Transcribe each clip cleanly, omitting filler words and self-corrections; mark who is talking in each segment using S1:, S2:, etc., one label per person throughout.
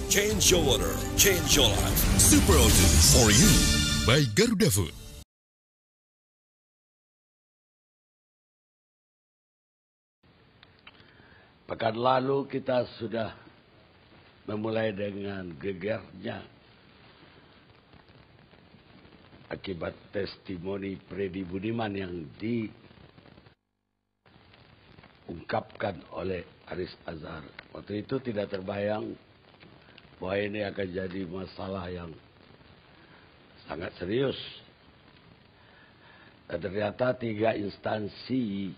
S1: Change your water, change your life. Super O2 for you by Garuda Food.
S2: Pekan lalu kita sudah memulai dengan gegernya akibat testimoni Freddy Budiman yang diungkapkan oleh Haris Azhar. Waktu itu tidak terbayang bahwa ini akan jadi masalah yang sangat serius. Dan ternyata 3 instansi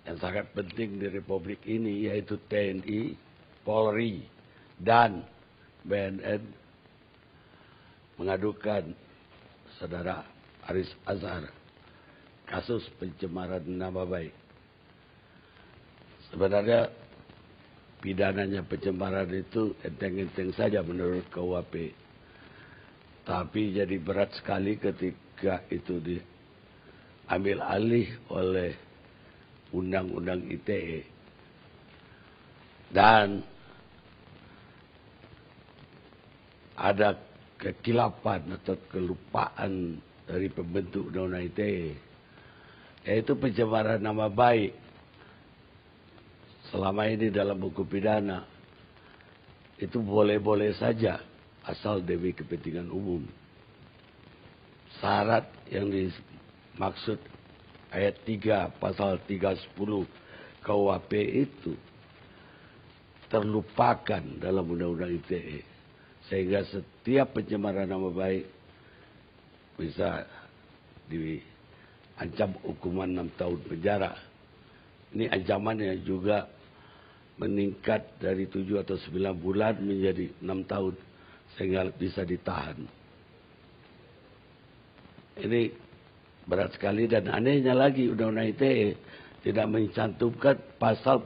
S2: yang sangat penting di Republik ini, yaitu TNI, Polri, dan BNN, mengadukan saudara Haris Azhar kasus pencemaran nama baik. Sebenarnya pidananya pencemaran itu enteng-enteng saja menurut KUHP. Tapi jadi berat sekali ketika itu diambil alih oleh Undang-Undang ITE. Dan ada kekilapan atau kelupaan dari pembentuk Undang-Undang ITE, yaitu pencemaran nama baik. Selama ini dalam hukum pidana itu boleh-boleh saja asal demi kepentingan umum. Syarat yang dimaksud ayat 3 pasal 310 KUHP itu terlupakan dalam Undang-Undang ITE. Sehingga setiap pencemaran nama baik bisa diancam hukuman 6 tahun penjara. Ini ancamannya juga meningkat dari 7 atau 9 bulan menjadi 6 tahun. Sehingga bisa ditahan. Ini berat sekali, dan anehnya lagi Undang-Undang ITE tidak mencantumkan pasal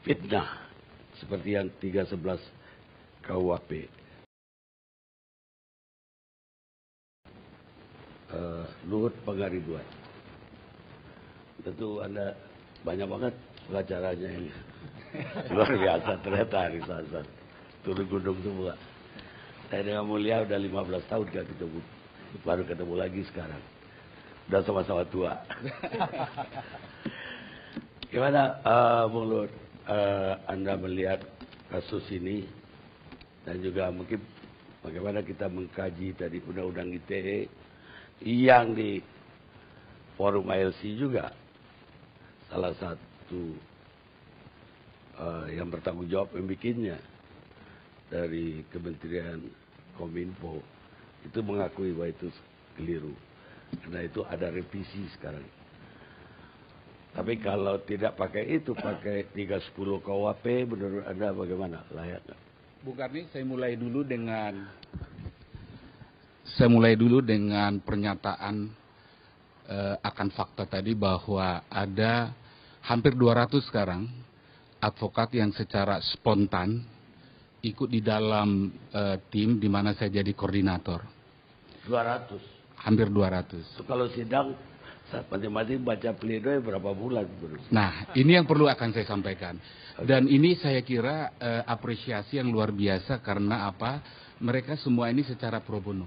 S2: fitnah seperti yang 311 KUHP. Luhut Pangaribuan. Tentu Anda banyak banget pengacaranya ini. Luar biasa ternyata Haris Azhar. Turun gunung semua. Saya dengan Mulia udah 15 tahun gak ketemu. Baru ketemu lagi sekarang. Udah sama-sama tua. Gimana Bung Luhut, Anda melihat kasus ini, dan juga mungkin bagaimana kita mengkaji dari Undang-Undang ITE yang di forum ILC juga salah satu yang bertanggung jawab membikinnya dari Kementerian Kominfo itu mengakui bahwa itu keliru. Karena itu ada revisi sekarang. Tapi kalau tidak pakai itu, pakai 310 KUHP, menurut Anda bagaimana? Layak nggak?
S3: Bung Karni, saya mulai dulu dengan pernyataan akan fakta tadi bahwa ada hampir 200 sekarang advokat yang secara spontan ikut di dalam tim di mana saya jadi koordinator.
S2: 200? Hampir
S3: 200.
S2: Kalau sidang, masing-masing baca pledoi berapa bulan?
S3: Nah, ini yang perlu akan saya sampaikan. Dan ini saya kira apresiasi yang luar biasa karena apa? Mereka semua ini secara pro bono.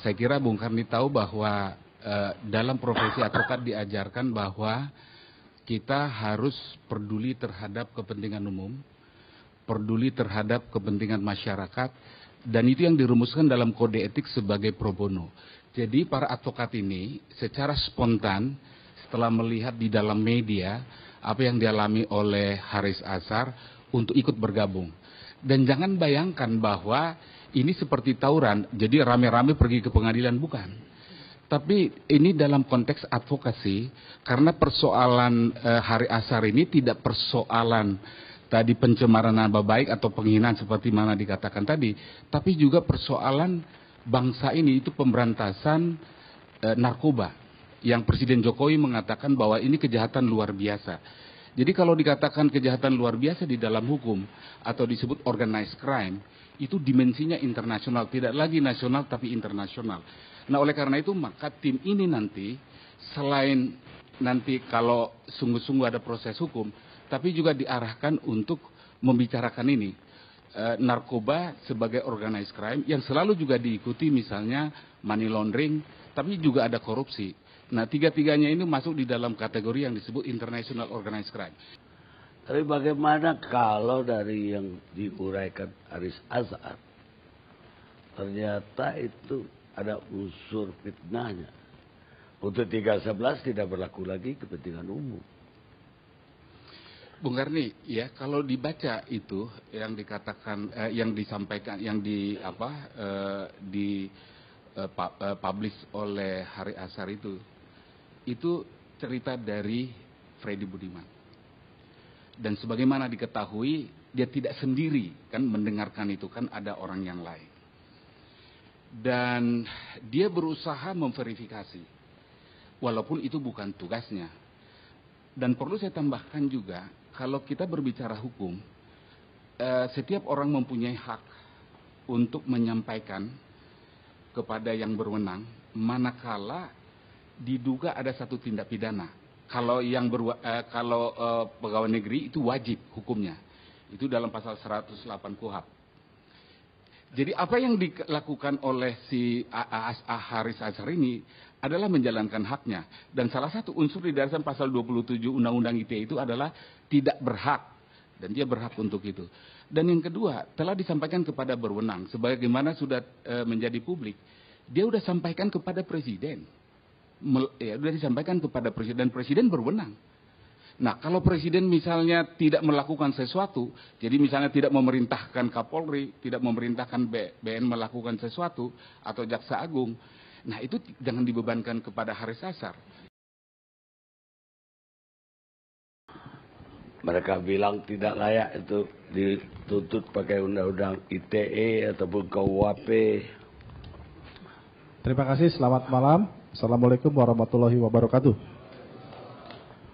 S3: Saya kira Bung Karni tahu bahwa dalam profesi advokat diajarkan bahwa kita harus peduli terhadap kepentingan umum, peduli terhadap kepentingan masyarakat, dan itu yang dirumuskan dalam kode etik sebagai pro bono. Jadi para advokat ini secara spontan setelah melihat di dalam media apa yang dialami oleh Haris Azhar untuk ikut bergabung. Dan jangan bayangkan bahwa ini seperti tawuran, jadi rame-rame pergi ke pengadilan, bukan. Tapi ini dalam konteks advokasi, karena persoalan Haris Azhar ini tidak persoalan tadi pencemaran nama baik atau penghinaan seperti mana dikatakan tadi, tapi juga persoalan bangsa ini itu pemberantasan narkoba yang Presiden Jokowi mengatakan bahwa ini kejahatan luar biasa. Jadi kalau dikatakan kejahatan luar biasa di dalam hukum atau disebut organized crime, itu dimensinya internasional, tidak lagi nasional tapi internasional. Nah oleh karena itu maka tim ini nanti selain nanti kalau sungguh-sungguh ada proses hukum, tapi juga diarahkan untuk membicarakan ini. Narkoba sebagai organized crime yang selalu juga diikuti misalnya money laundering, tapi juga ada korupsi. Nah, tiga-tiganya ini masuk di dalam kategori yang disebut international organized crime.
S2: Tapi bagaimana kalau dari yang diuraikan Haris Azhar, ternyata itu ada unsur fitnahnya. Untuk 311 tidak berlaku lagi kepentingan umum.
S3: Bung Karni, ya kalau dibaca itu yang dikatakan, yang disampaikan, yang publish oleh Haris Azhar itu cerita dari Freddy Budiman. Dan sebagaimana diketahui, dia tidak sendiri kan mendengarkan itu, kan ada orang yang lain. Dan dia berusaha memverifikasi, walaupun itu bukan tugasnya. Dan perlu saya tambahkan juga, kalau kita berbicara hukum, setiap orang mempunyai hak untuk menyampaikan kepada yang berwenang, manakala diduga ada satu tindak pidana. Kalau pegawai negeri itu wajib hukumnya, itu dalam pasal 108 KUHP. Jadi apa yang dilakukan oleh si Haris Azhar ini adalah menjalankan haknya. Dan salah satu unsur di dalam pasal 27 Undang-Undang ITE itu adalah tidak berhak. Dan dia berhak untuk itu. Dan yang kedua, telah disampaikan kepada berwenang. Sebagaimana sudah menjadi publik. Dia sudah sampaikan kepada presiden. Sudah disampaikan kepada presiden. Dan presiden berwenang. Nah, kalau presiden misalnya tidak melakukan sesuatu, jadi misalnya tidak memerintahkan Kapolri, tidak memerintahkan BN melakukan sesuatu, atau Jaksa Agung, nah itu jangan dibebankan kepada Haris Azhar.
S2: Mereka bilang tidak layak itu dituntut pakai undang-undang ITE ataupun KUHP.
S4: Terima kasih, selamat malam. Assalamualaikum warahmatullahi wabarakatuh.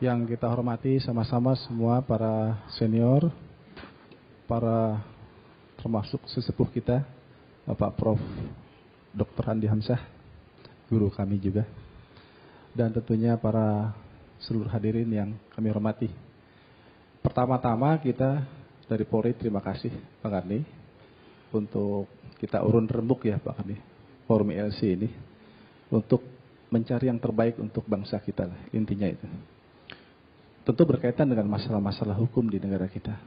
S4: Yang kita hormati sama-sama semua para senior, para termasuk sesepuh kita, Bapak Prof. Dr. Andi Hamzah, guru kami juga, dan tentunya para seluruh hadirin yang kami hormati. Pertama-tama kita dari Polri terima kasih Pak Karni untuk kita urun rembuk ya Pak Karni, forum ILC ini untuk mencari yang terbaik untuk bangsa kita, intinya itu. Tentu berkaitan dengan masalah-masalah hukum di negara kita.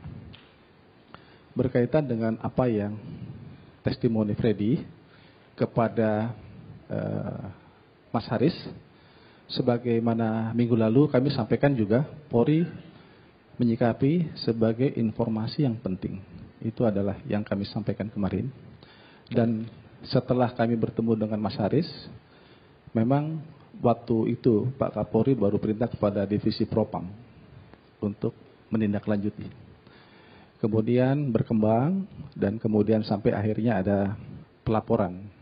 S4: Berkaitan dengan apa yang testimoni Freddy kepada Mas Haris. Sebagaimana minggu lalu kami sampaikan juga, Polri menyikapi sebagai informasi yang penting. Itu adalah yang kami sampaikan kemarin. Dan setelah kami bertemu dengan Mas Haris, memang waktu itu Pak Kapolri baru perintah kepada Divisi Propam untuk menindaklanjuti. Kemudian berkembang dan kemudian sampai akhirnya ada pelaporan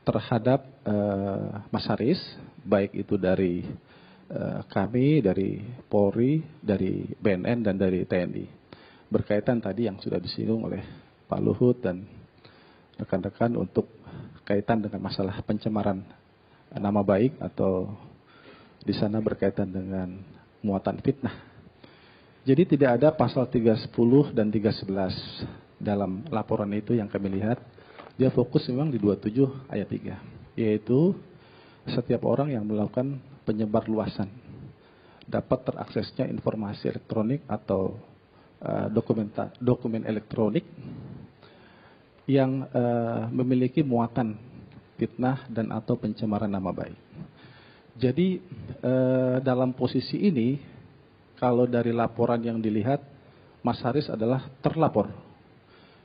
S4: terhadap Mas Haris, baik itu dari kami, dari Polri, dari BNN dan dari TNI. Berkaitan tadi yang sudah disinggung oleh Pak Luhut dan rekan-rekan untuk kaitan dengan masalah pencemaran nama baik atau di sana berkaitan dengan muatan fitnah. Jadi tidak ada pasal 310 dan 311 dalam laporan itu yang kami lihat. Dia fokus memang di 27 ayat 3. Yaitu setiap orang yang melakukan penyebar luasan dapat teraksesnya informasi elektronik atau dokumen elektronik yang memiliki muatan fitnah dan atau pencemaran nama baik. Jadi dalam posisi ini, kalau dari laporan yang dilihat, Mas Haris adalah terlapor,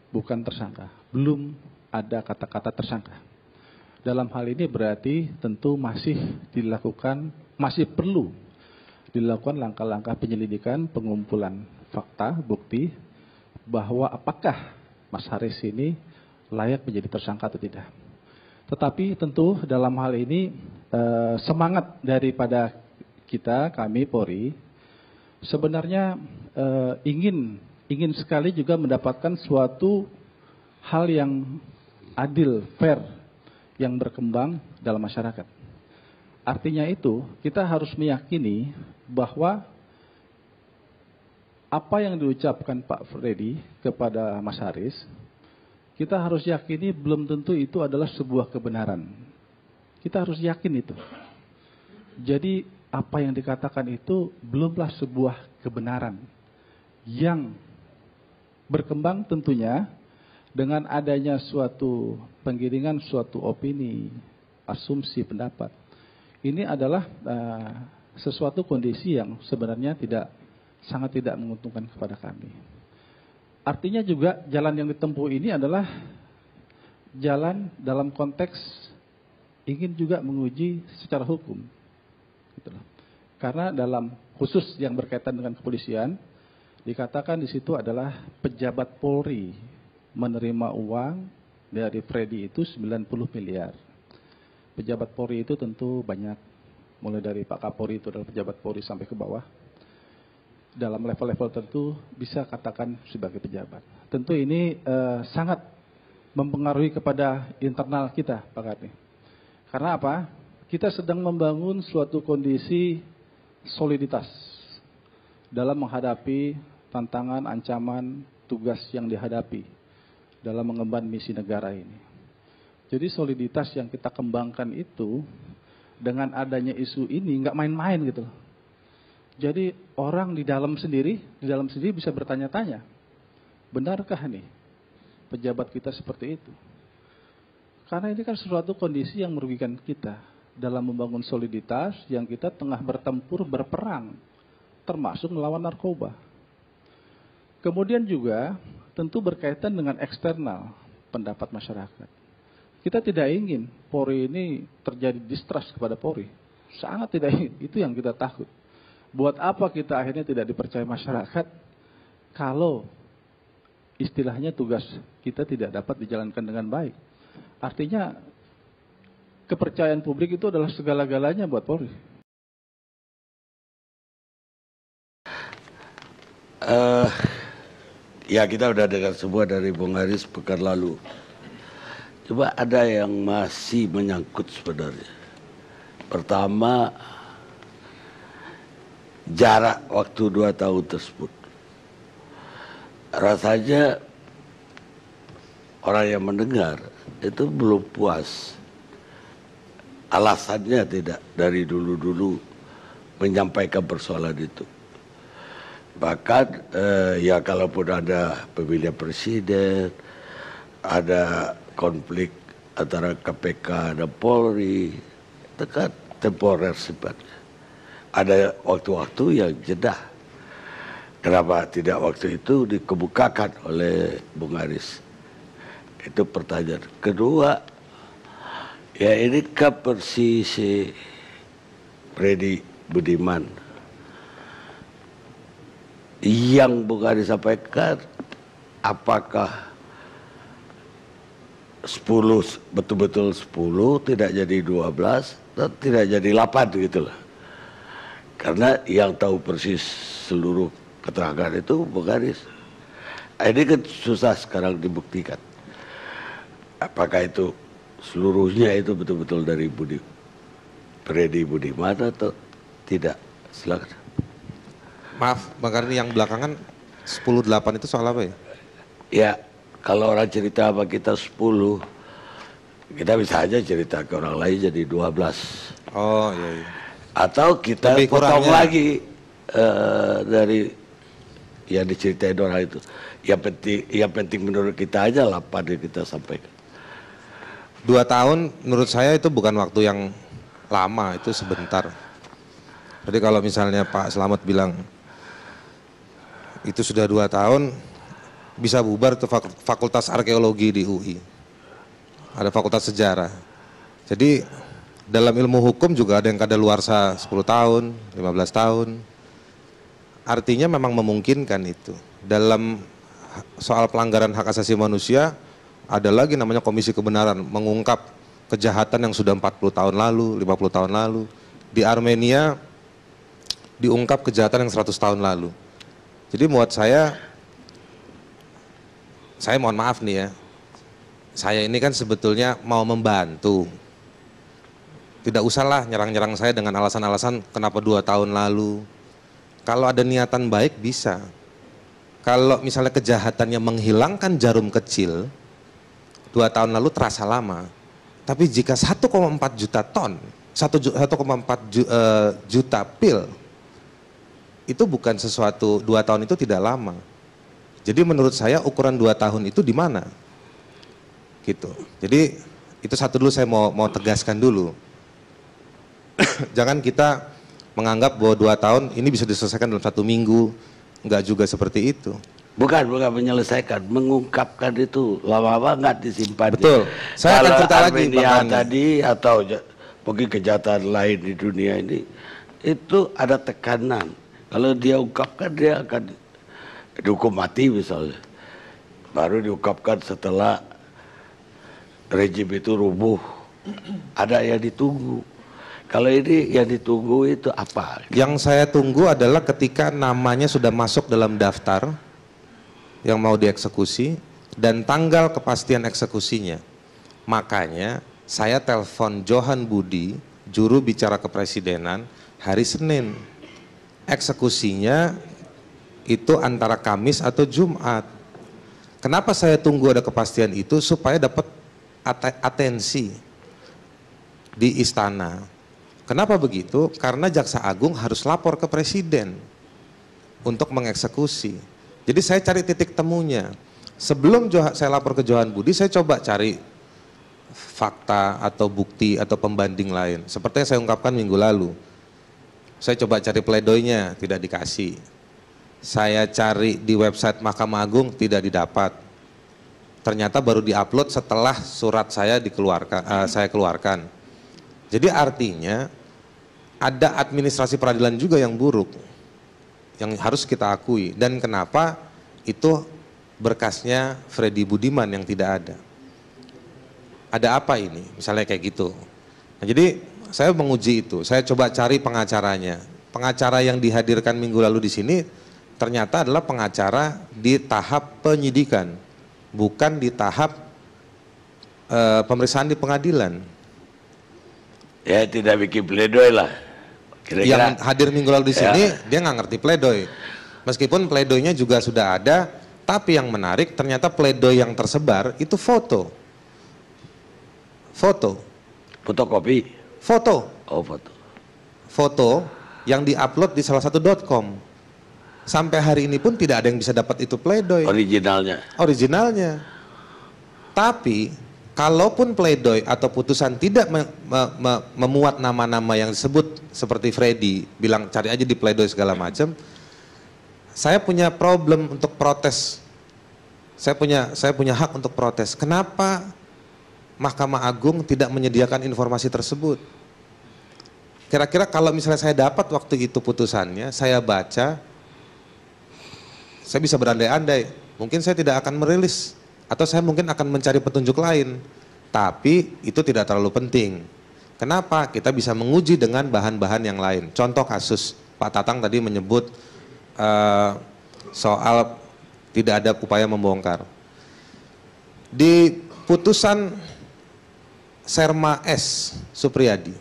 S4: bukan tersangka. Belum ada kata-kata tersangka. Dalam hal ini berarti tentu masih perlu dilakukan langkah-langkah penyelidikan, pengumpulan fakta, bukti, bahwa apakah Mas Haris ini layak menjadi tersangka atau tidak. Tetapi tentu dalam hal ini semangat daripada kami Polri, sebenarnya ingin sekali juga mendapatkan suatu hal yang adil, fair, yang berkembang dalam masyarakat. Artinya itu, kita harus meyakini bahwa apa yang diucapkan Pak Freddy kepada Mas Haris, kita harus yakini belum tentu itu adalah sebuah kebenaran. Kita harus yakin itu. Jadi apa yang dikatakan itu belumlah sebuah kebenaran yang berkembang tentunya dengan adanya suatu penggiringan, suatu opini, asumsi, pendapat. Ini adalah sesuatu kondisi yang sebenarnya sangat tidak menguntungkan kepada kami. Artinya juga jalan yang ditempuh ini adalah jalan dalam konteks ingin juga menguji secara hukum. Gitu loh. Karena dalam khusus yang berkaitan dengan kepolisian, dikatakan di situ adalah pejabat Polri menerima uang dari Freddy itu 90 miliar. Pejabat Polri itu tentu banyak, mulai dari Pak Kapolri itu adalah pejabat Polri sampai ke bawah. Dalam level-level tertentu bisa katakan sebagai pejabat. Tentu ini sangat mempengaruhi kepada internal kita, Pak Karni. Karena apa? Kita sedang membangun suatu kondisi soliditas dalam menghadapi tantangan, ancaman, tugas yang dihadapi dalam mengemban misi negara ini. Jadi soliditas yang kita kembangkan itu dengan adanya isu ini nggak main-main gitu loh. Jadi orang di dalam sendiri bisa bertanya-tanya, benarkah nih pejabat kita seperti itu? Karena ini kan suatu kondisi yang merugikan kita dalam membangun soliditas yang kita tengah bertempur, berperang, termasuk melawan narkoba. Kemudian juga tentu berkaitan dengan eksternal pendapat masyarakat. Kita tidak ingin Polri ini terjadi distrust kepada Polri. Sangat tidak ingin, itu yang kita takut. Buat apa kita akhirnya tidak dipercaya masyarakat kalau istilahnya tugas kita tidak dapat dijalankan dengan baik. Artinya kepercayaan publik itu adalah segala-galanya buat Polri.
S2: Ya kita udah dengar semua dari Bung Haris pekan lalu. Coba ada yang masih menyangkut sebenarnya. Pertama, jarak waktu 2 tahun tersebut. Rasanya orang yang mendengar itu belum puas. Alasannya tidak dari dulu-dulu menyampaikan persoalan itu. Bahkan ya kalaupun ada pemilihan presiden, ada konflik antara KPK dan Polri, itu kan temporer sifatnya. Ada waktu-waktu yang jeda. Kenapa tidak waktu itu dikemukakan oleh Bung Haris? Itu pertanyaan. Kedua, ya ini kan persis Freddy Budiman. Yang Bung Haris sampaikan, apakah 10 betul-betul 10 tidak jadi 12 dan tidak jadi 8 gitu loh. Karena yang tahu persis seluruh keterangan itu Bung Haris. Ini kan susah sekarang dibuktikan. Apakah itu seluruhnya itu betul-betul dari Freddy Budiman atau tidak? Silakan.
S5: Maaf, Bang Karni, yang belakangan 10-8 itu soal apa ya?
S2: Ya, kalau orang cerita sama kita 10, kita bisa aja cerita ke orang lain jadi 12.
S5: Oh iya, iya.
S2: Atau kita
S5: Lebih
S2: potong
S5: kurangnya
S2: lagi dari yang diceritain orang itu. Yang penting menurut kita aja 8 yang kita sampaikan.
S5: 2 tahun menurut saya itu bukan waktu yang lama, itu sebentar. Jadi kalau misalnya Pak Slamet bilang itu sudah 2 tahun, bisa bubar tuh fakultas arkeologi di UI. Ada fakultas sejarah. Jadi dalam ilmu hukum juga ada yang kadaluarsa 10 tahun, 15 tahun. Artinya memang memungkinkan itu. Dalam soal pelanggaran hak asasi manusia, ada lagi namanya komisi kebenaran, mengungkap kejahatan yang sudah 40 tahun lalu, 50 tahun lalu. Di Armenia diungkap kejahatan yang 100 tahun lalu. Jadi buat saya mohon maaf nih ya, saya ini kan sebetulnya mau membantu. Tidak usahlah nyerang-nyerang saya dengan alasan-alasan kenapa 2 tahun lalu. Kalau ada niatan baik bisa. kalau misalnya kejahatannya menghilangkan jarum kecil, 2 tahun lalu terasa lama. Tapi jika 1,4 juta ton, 1,4 juta pil, itu bukan sesuatu, 2 tahun itu tidak lama. Jadi menurut saya ukuran 2 tahun itu di mana? Gitu. Jadi itu satu dulu saya mau tegaskan dulu. Jangan kita menganggap bahwa 2 tahun ini bisa diselesaikan dalam 1 minggu. Enggak juga seperti itu.
S2: Bukan menyelesaikan, mengungkapkan itu lama banget disimpan.
S5: Betul. Saya akan cerita lagi
S2: Armenia tadi atau mungkin kejahatan lain di dunia ini, itu ada tekanan. Kalau dia ungkapkan, dia akan dihukum mati misalnya. Baru diungkapkan setelah rejim itu rubuh. Ada yang ditunggu. Kalau ini yang ditunggu itu apa?
S5: Yang saya tunggu adalah ketika namanya sudah masuk dalam daftar yang mau dieksekusi dan tanggal kepastian eksekusinya. Makanya saya telepon Johan Budi, juru bicara kepresidenan, hari Senin. Eksekusinya itu antara Kamis atau Jumat. Kenapa saya tunggu ada kepastian itu? Supaya dapat atensi di istana. Kenapa begitu? Karena Jaksa Agung harus lapor ke Presiden untuk mengeksekusi. Jadi saya cari titik temunya. Sebelum saya lapor ke Johan Budi, saya coba cari fakta atau bukti atau pembanding lain. Seperti yang saya ungkapkan minggu lalu. Saya coba cari pledoinya, tidak dikasih. Saya cari di website Mahkamah Agung, tidak didapat. Ternyata baru diupload setelah surat saya saya keluarkan. Jadi artinya ada administrasi peradilan juga yang buruk, yang harus kita akui. Dan kenapa itu berkasnya Freddy Budiman yang tidak ada? Ada apa ini? Misalnya kayak gitu. Nah, jadi saya menguji itu. Saya coba cari pengacaranya. Pengacara yang dihadirkan minggu lalu di sini ternyata adalah pengacara di tahap penyidikan, bukan di tahap pemeriksaan di pengadilan.
S2: Ya tidak bikin pledoi lah.
S5: Yang hadir minggu lalu di sini dia nggak ngerti pledoi. Meskipun pledoinya juga sudah ada, tapi yang menarik ternyata pledoi yang tersebar itu foto.
S2: Fotokopi.
S5: Foto.
S2: Oh, foto.
S5: Foto yang diupload di salah satu .com. Sampai hari ini pun tidak ada yang bisa dapat itu pledoi. Originalnya. Tapi kalaupun pledoi atau putusan tidak memuat nama-nama yang disebut seperti Freddy bilang cari aja di pledoi segala macam, saya punya problem untuk protes. Saya punya hak untuk protes. Kenapa Mahkamah Agung tidak menyediakan informasi tersebut? Kira-kira kalau misalnya saya dapat waktu itu putusannya, saya baca, saya bisa berandai-andai, mungkin saya tidak akan merilis. Atau saya mungkin akan mencari petunjuk lain, tapi itu tidak terlalu penting. Kenapa? Kita bisa menguji dengan bahan-bahan yang lain. Contoh kasus, Pak Tatang tadi menyebut soal tidak ada upaya membongkar. Di putusan Serma S. Supriyadi,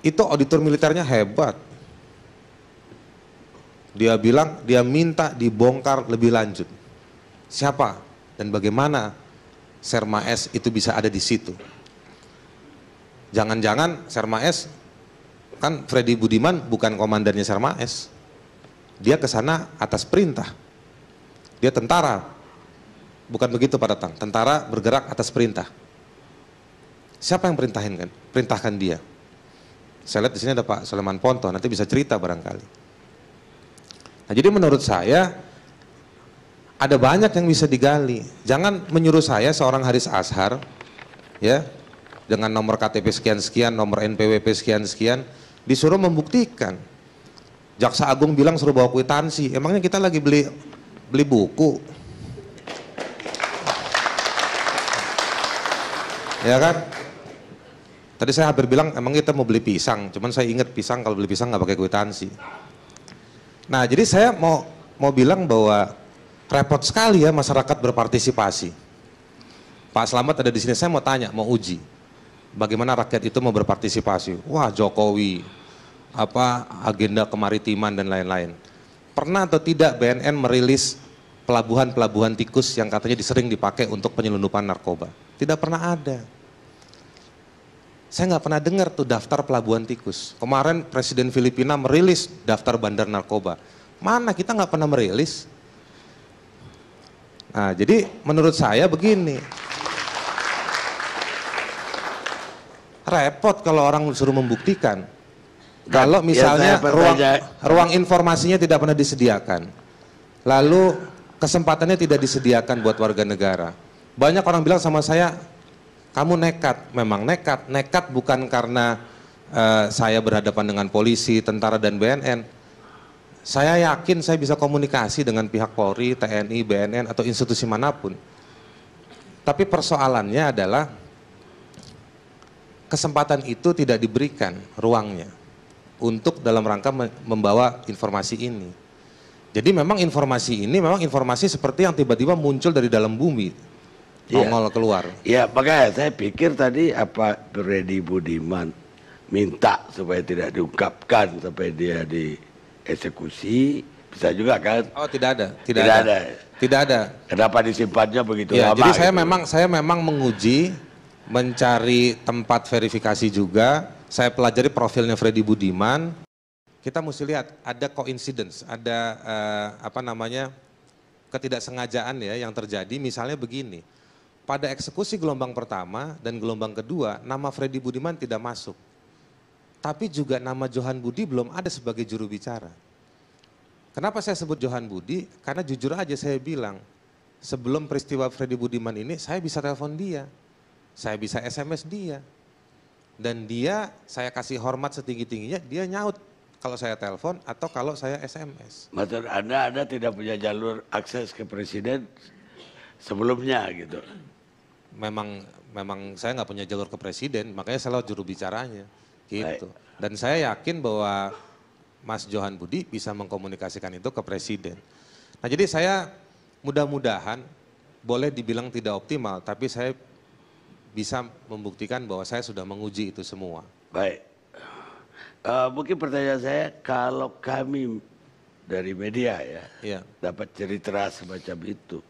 S5: itu auditor militernya hebat. Dia bilang, dia minta dibongkar lebih lanjut. Siapa? Dan bagaimana Serma S itu bisa ada di situ? Jangan-jangan Serma S, kan Freddy Budiman bukan komandannya Serma S. Dia ke sana atas perintah. Dia tentara. Bukan begitu Pak Tatang. Tentara bergerak atas perintah. Siapa yang perintahkan dia? Saya lihat di sini ada Pak Sulaiman Ponto, nanti bisa cerita barangkali. Nah, jadi menurut saya ada banyak yang bisa digali. Jangan menyuruh saya seorang Haris Azhar, ya, dengan nomor KTP sekian-sekian, nomor NPWP sekian-sekian, disuruh membuktikan. Jaksa Agung bilang suruh bawa kwitansi. Emangnya kita lagi beli buku? Ya kan? Tadi saya hampir bilang emang kita mau beli pisang, cuman saya ingat pisang kalau beli pisang nggak pakai kwitansi. Nah, jadi saya mau bilang bahwa repot sekali ya masyarakat berpartisipasi. Pak Slamet ada di sini, saya mau tanya, mau uji. Bagaimana rakyat itu mau berpartisipasi? Wah, Jokowi, agenda kemaritiman dan lain-lain. pernah atau tidak BNN merilis pelabuhan-pelabuhan tikus yang katanya sering dipakai untuk penyelundupan narkoba? Tidak pernah ada. Saya nggak pernah dengar tuh daftar pelabuhan tikus. Kemarin Presiden Filipina merilis daftar bandar narkoba. Mana, kita nggak pernah merilis. Nah, jadi menurut saya begini. Repot kalau orang suruh membuktikan. Kalau misalnya ruang informasinya tidak pernah disediakan. Lalu kesempatannya tidak disediakan buat warga negara. Banyak orang bilang sama saya, kamu nekat. Memang nekat. Nekat bukan karena saya berhadapan dengan polisi, tentara, dan BNN. Saya yakin saya bisa komunikasi dengan pihak Polri, TNI, BNN, atau institusi manapun. Tapi persoalannya adalah kesempatan itu tidak diberikan ruangnya untuk dalam rangka membawa informasi ini. Jadi memang informasi ini memang informasi seperti yang tiba-tiba muncul dari dalam bumi, nongol keluar.
S6: Ya, makanya saya pikir tadi apa Freddy Budiman minta supaya tidak diungkapkan sampai dia dieksekusi, bisa juga kan?
S5: Oh, tidak ada. Tidak ada.
S6: Kenapa disimpannya begitu
S5: ya,
S6: lama?
S5: Jadi
S6: gitu?
S5: saya memang menguji, mencari tempat verifikasi juga. Saya pelajari profilnya Freddy Budiman. Kita mesti lihat ada coincidence, ada ketidaksengajaan ya yang terjadi. Misalnya begini, pada eksekusi gelombang pertama dan gelombang kedua, nama Freddy Budiman tidak masuk. Tapi juga nama Johan Budi belum ada sebagai juru bicara. Kenapa saya sebut Johan Budi? Karena jujur aja saya bilang, sebelum peristiwa Freddy Budiman ini saya bisa telepon dia, saya bisa SMS dia. Dan dia, saya kasih hormat setinggi-tingginya, dia nyaut kalau saya telepon atau kalau saya SMS.
S6: Maksud Anda tidak punya jalur akses ke Presiden sebelumnya gitu?
S5: Memang saya nggak punya jalur ke Presiden, makanya saya lewat juru bicaranya. Gitu. Dan saya yakin bahwa Mas Johan Budi bisa mengkomunikasikan itu ke Presiden. Nah, jadi saya mudah-mudahan, boleh dibilang tidak optimal, tapi saya bisa membuktikan bahwa saya sudah menguji itu semua.
S6: Baik. Mungkin pertanyaan saya, kalau kami dari media ya, dapat cerita semacam itu,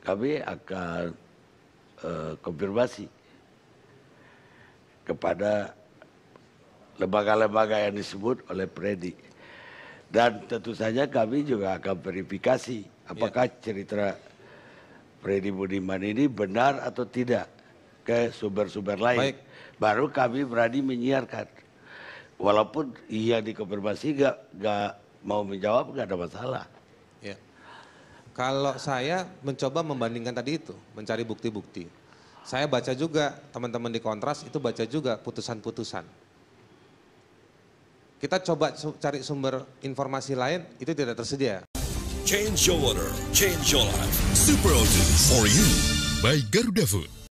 S6: kami akan konfirmasi kepada lembaga-lembaga yang disebut oleh Freddy. Dan tentu saja kami juga akan verifikasi apakah cerita Freddy Budiman ini benar atau tidak ke sumber-sumber lain.
S5: Baik.
S6: Baru kami berani menyiarkan. Walaupun iya dikonfirmasi gak mau menjawab, gak ada masalah.
S5: Ya. Kalau saya mencoba membandingkan tadi itu, mencari bukti-bukti. Saya baca juga, teman-teman di Kontras itu baca juga putusan-putusan. Kita coba cari sumber informasi lain, itu tidak tersedia.
S1: Change your water, change your life. Super O2 for you by Garuda Food.